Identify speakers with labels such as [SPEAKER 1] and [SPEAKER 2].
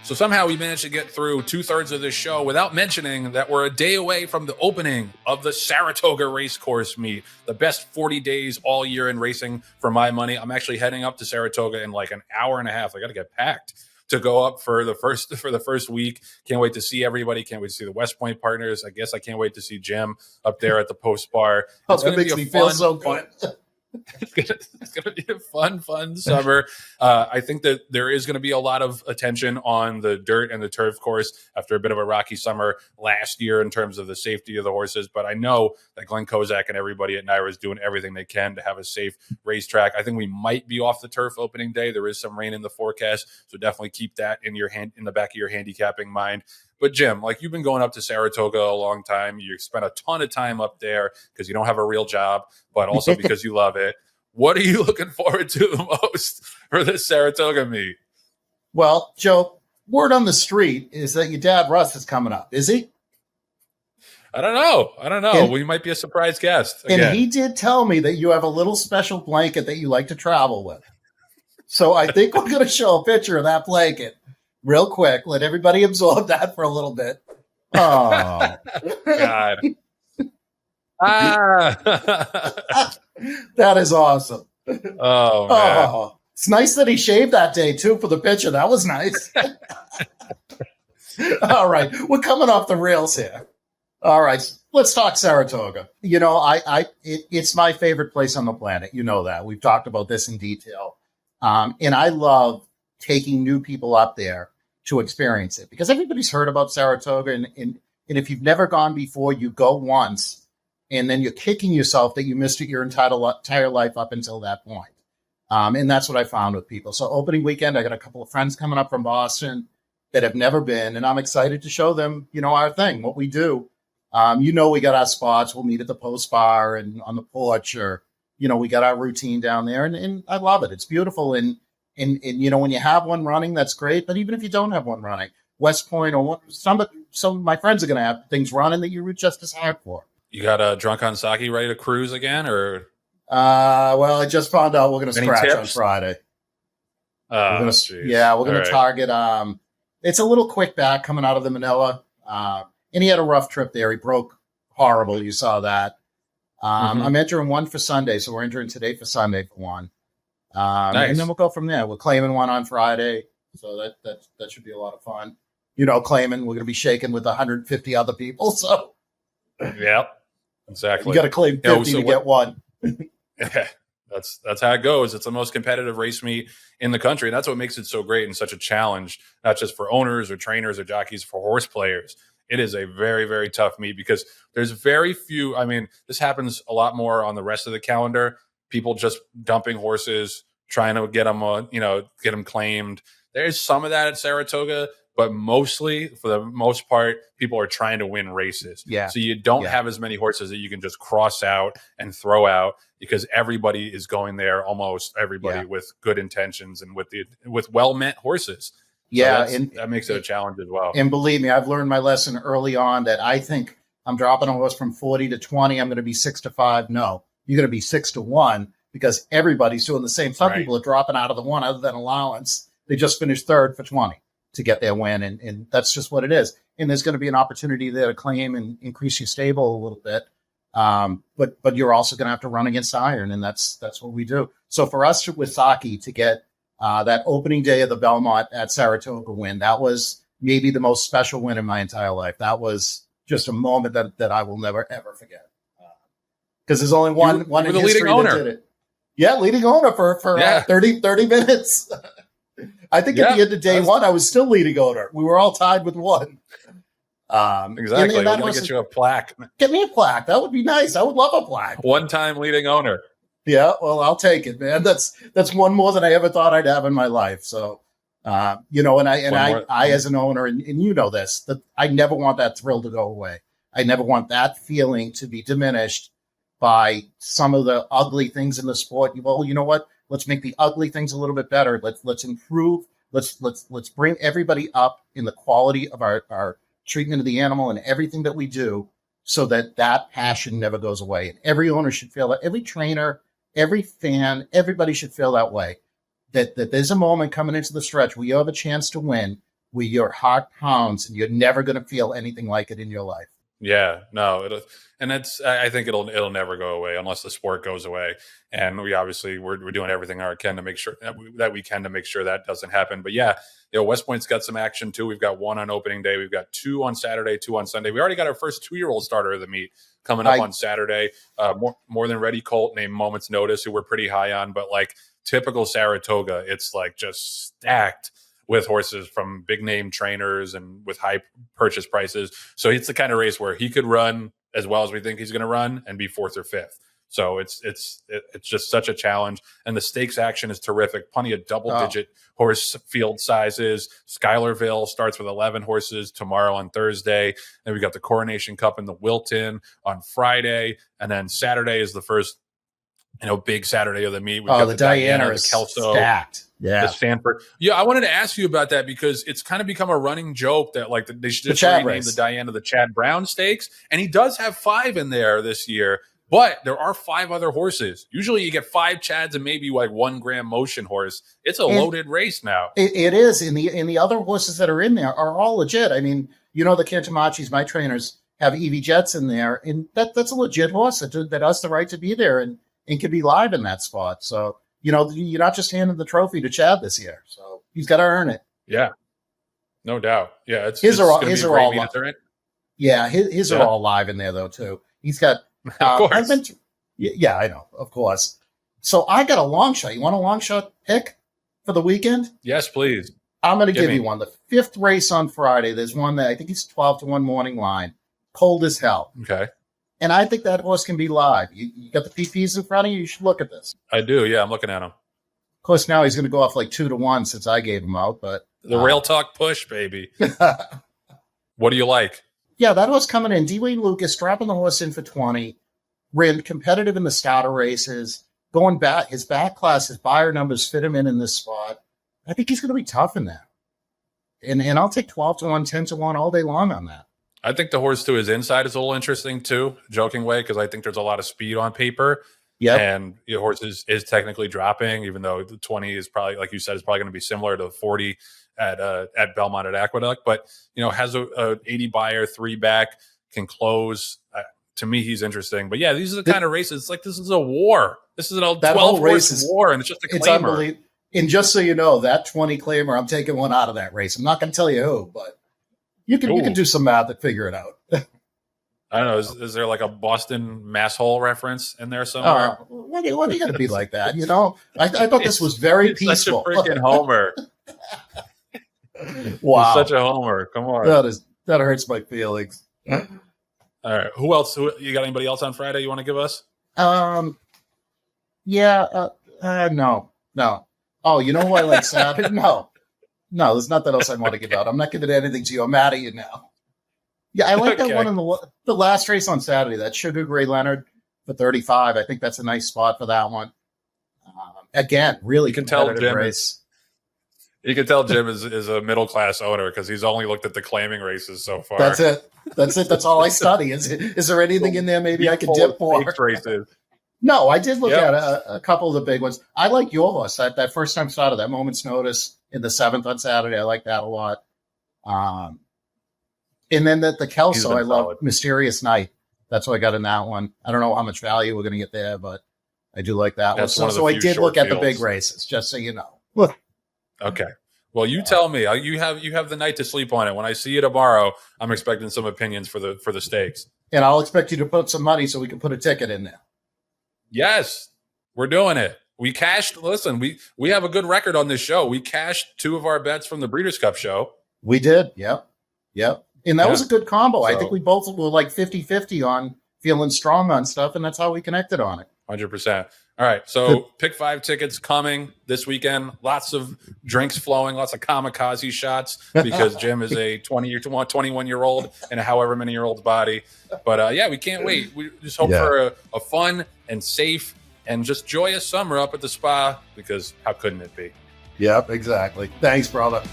[SPEAKER 1] So somehow we managed to get through 2/3 of this show without mentioning that we're a day away from the opening of the Saratoga Racecourse Meet, the best 40 days all year in racing for my money. I'm actually heading up to Saratoga in like an hour and a half. I got to get packed to go up for the first week. Can't wait to see everybody. Can't wait to see the West Point partners. I guess I can't wait to see Jim up there at the Post Bar.
[SPEAKER 2] It's going to be feel so good.
[SPEAKER 1] It's gonna be a fun summer. I think that there is going to be a lot of attention on the dirt and the turf course after a bit of a rocky summer last year in terms of the safety of the horses. But I know that Glenn Kozak and everybody at NYRA is doing everything they can to have a safe racetrack. I think we might be off the turf opening day. There is some rain in the forecast, so definitely keep that in the back of your handicapping mind. But Jim, like, you've been going up to Saratoga a long time. You spent a ton of time up there because you don't have a real job, but also because you love it. What are you looking forward to the most for this Saratoga meet?
[SPEAKER 2] Well, Joe, word on the street is that your dad, Russ, is coming up. Is he?
[SPEAKER 1] I don't know. We might be a surprise guest.
[SPEAKER 2] Again. And he did tell me that you have a little special blanket that you like to travel with. So I think we're going to show a picture of that blanket real quick. Let everybody absorb that for a little bit. Oh,
[SPEAKER 1] God.
[SPEAKER 2] That is awesome.
[SPEAKER 1] Oh, man.
[SPEAKER 2] Oh, it's nice that he shaved that day too for the picture. That was nice. All right, we're coming off the rails here. All right, let's talk Saratoga. You know, it's my favorite place on the planet. You know that. We've talked about this in detail. And I love taking new people up there to experience it because everybody's heard about Saratoga. And if you've never gone before, you go once and then you're kicking yourself that you missed it your entire life up until that point. And that's what I found with people. So opening weekend, I got a couple of friends coming up from Boston that have never been, and I'm excited to show them, you know, our thing, what we do. You know, we got our spots. We'll meet at the Post Bar and on the porch, or, you know, we got our routine down there, and I love it. It's beautiful. And, you know, when you have one running, that's great. But even if you don't have one running, West Point or some of my friends are going to have things running that you root just as hard for.
[SPEAKER 1] You got a drunk on sake ready to cruise again, or?
[SPEAKER 2] Well, I just found out we're going to scratch on Friday. We're going to target. It's a little quick back coming out of the Manila. And he had a rough trip there. He broke horrible. You saw that. I'm entering one for Sunday. So we're entering today for Sunday for one. Nice. And then we'll go from there. We're claiming one on Friday. So that should be a lot of fun. You know, claiming we're going to be shaking with 150 other people. So.
[SPEAKER 1] Yep. Exactly.
[SPEAKER 2] You got to claim 50 to get one.
[SPEAKER 1] That's how it goes. It's the most competitive race meet in the country. And that's what makes it so great and such a challenge, not just for owners or trainers or jockeys, for horse players. It is a very, very tough meet because there's very few. I mean, this happens a lot more on the rest of the calendar. People just dumping horses, trying to get them claimed. There's some of that at Saratoga, but mostly, for the most part, people are trying to win races. Yeah. So you don't have as many horses that you can just cross out and throw out because everybody is going there, almost everybody, with good intentions and with well-meant horses.
[SPEAKER 2] Yeah,
[SPEAKER 1] so that makes it a challenge as well.
[SPEAKER 2] And believe me, I've learned my lesson early on that I think I'm dropping a horse from 40 to 20. I'm going to be 6-5. No, you're going to be 6-1 because everybody's doing the same. Some people are dropping out of the one other than allowance. They just finished third for 20 to get their win. And that's just what it is. And there's going to be an opportunity there to claim and increase your stable a little bit. But you're also going to have to run against iron. And that's what we do. So for us with Saki to get that opening day of the Belmont at Saratoga win, that was maybe the most special win in my entire life. That was just a moment that I will never, ever forget. Because there's only one in history that did it. Yeah, leading owner for 30 minutes. I think at the end of day one, I was still leading owner. We were all tied with one.
[SPEAKER 1] Exactly. We're going to get you a plaque.
[SPEAKER 2] Get me a plaque. That would be nice. I would love a plaque.
[SPEAKER 1] One-time leading owner.
[SPEAKER 2] Yeah, well, I'll take it, man. That's one more than I ever thought I'd have in my life. So, you know, and I as an owner, and you know this, that I never want that thrill to go away. I never want that feeling to be diminished by some of the ugly things in the sport. Well, you know what? Let's make the ugly things a little bit better. Let's improve. Let's bring everybody up in the quality of our treatment of the animal and everything that we do, so that passion never goes away. And every owner should feel that. Every trainer, every fan, everybody should feel that way. That there's a moment coming into the stretch where you have a chance to win, where your heart pounds and you're never going to feel anything like it in your life.
[SPEAKER 1] Yeah, no, I think it'll never go away unless the sport goes away. And we're doing everything we can to make sure that doesn't happen. But yeah, West Point's got some action too. We've got one on opening day. We've got 2 on Saturday, 2 on Sunday. We already got our first 2-year-old starter of the meet coming up on Saturday. More than ready colt named Moment's Notice, who we're pretty high on, but like typical Saratoga, it's like just stacked with horses from big name trainers and with high purchase prices. So it's the kind of race where he could run as well as we think he's going to run and be 4th or 5th. So it's just such a challenge. And the stakes action is terrific. Plenty of double-digit horse field sizes. Schuylerville starts with 11 horses tomorrow on Thursday. Then we got the Coronation Cup in the Wilton on Friday. And then Saturday is the first big Saturday of the meet. We've got the Diana, the Kelso,
[SPEAKER 2] stacked. Yeah.
[SPEAKER 1] The Stanford. Yeah, I wanted to ask you about that because it's kind of become a running joke that like they should just rename the Diana the Chad Brown Stakes. And he does have 5 in there this year, but there are 5 other horses. Usually you get 5 Chads and maybe like 1 Grand Motion horse. It's a loaded race now.
[SPEAKER 2] It is. And the other horses that are in there are all legit. I mean, the Cantamachis, my trainers, have Evie Jets in there. And that's a legit horse that has the right to be there and can be live in that spot. So, you're not just handing the trophy to Chad this year. So he's got to earn it.
[SPEAKER 1] Yeah, no doubt. Yeah,
[SPEAKER 2] his are all live. Yeah, his are all live in there though too. He's got.
[SPEAKER 1] Of course.
[SPEAKER 2] Yeah, I know. Of course. So I got a long shot. You want a long shot pick for the weekend?
[SPEAKER 1] Yes, please.
[SPEAKER 2] I'm going to give you one. The 5th race on Friday. There's one that I think it's 12-1 morning line. Cold as hell.
[SPEAKER 1] Okay.
[SPEAKER 2] And I think that horse can be live. You got the PPs in front of you. You should look at this.
[SPEAKER 1] I do. Yeah, I'm looking at him.
[SPEAKER 2] Of course, now he's going to go off like 2-1 since I gave him out. But
[SPEAKER 1] the Rail Talk push, baby. What do you like?
[SPEAKER 2] Yeah, that horse coming in. Dwayne Lucas dropping the horse in for 20. Ran competitive in the starter races. Going back, his back class, his buyer numbers fit him in this spot. I think he's going to be tough in that. And I'll take 12-1, 10-1 all day long on that.
[SPEAKER 1] I think the horse to his inside is a little interesting too, joking way, because I think there's a lot of speed on paper. Yeah, and your horse is technically dropping, even though the 20 is probably, like you said, is probably going to be similar to the 40 at Belmont at Aqueduct. But has a 80 buyer, 3 back, can close. To me, he's interesting. But yeah, these are the kind of races. It's like this is a war. This is an 12 race war, and it's just a claimer. It's unbelievable.
[SPEAKER 2] And just so you know, that 20 claimer, I'm taking one out of that race. I'm not going to tell you who, but you can do some math and figure it out.
[SPEAKER 1] I don't know. Is there like a Boston masshole reference in there somewhere?
[SPEAKER 2] What are you going to be like that? I thought this was very peaceful.
[SPEAKER 1] Such a freaking homer.
[SPEAKER 2] Wow,
[SPEAKER 1] such a homer. Come on,
[SPEAKER 2] that hurts my feelings.
[SPEAKER 1] All right, who else? You got anybody else on Friday you want to give us?
[SPEAKER 2] No. Oh, you know who I like Saturday? No, there's nothing else I want to give out. I'm not giving anything to you. I'm mad at you now. Yeah, I like that one in the last race on Saturday, that Sugar Gray Leonard for 35. I think that's a nice spot for that one. Again, really competitive race.
[SPEAKER 1] You can tell Jim is a middle-class owner because he's only looked at the claiming races so far.
[SPEAKER 2] That's it. That's all I study. Is there anything in there maybe I could dip more?
[SPEAKER 1] Races.
[SPEAKER 2] No, I did look at a couple of the big ones. I like your horse. That first time started, that Moment's Notice in the 7th on Saturday. I like that a lot. And then the Kelso, I love Mysterious Night. That's what I got in that one. I don't know how much value we're going to get there, but I do like that one. So I did look at the big races, just so you know. Look.
[SPEAKER 1] Okay. Well, you tell me. You have the night to sleep on it. When I see you tomorrow, I'm expecting some opinions for the stakes.
[SPEAKER 2] And I'll expect you to put some money so we can put a ticket in there.
[SPEAKER 1] Yes, we're doing it. We cashed. Listen, we have a good record on this show. We cashed 2 of our bets from the Breeders' Cup show.
[SPEAKER 2] We did. Yep. And that was a good combo. So, I think we both were like 50-50 on feeling strong on stuff, and that's how we connected on it.
[SPEAKER 1] 100%. All right, so pick 5 tickets coming this weekend. Lots of drinks flowing, lots of kamikaze shots because Jim is a 21-year-old in a however many year old's body. But we can't wait. We just hope for a fun and safe and just joyous summer up at the spa because how couldn't it be?
[SPEAKER 2] Yep, exactly. Thanks, brother.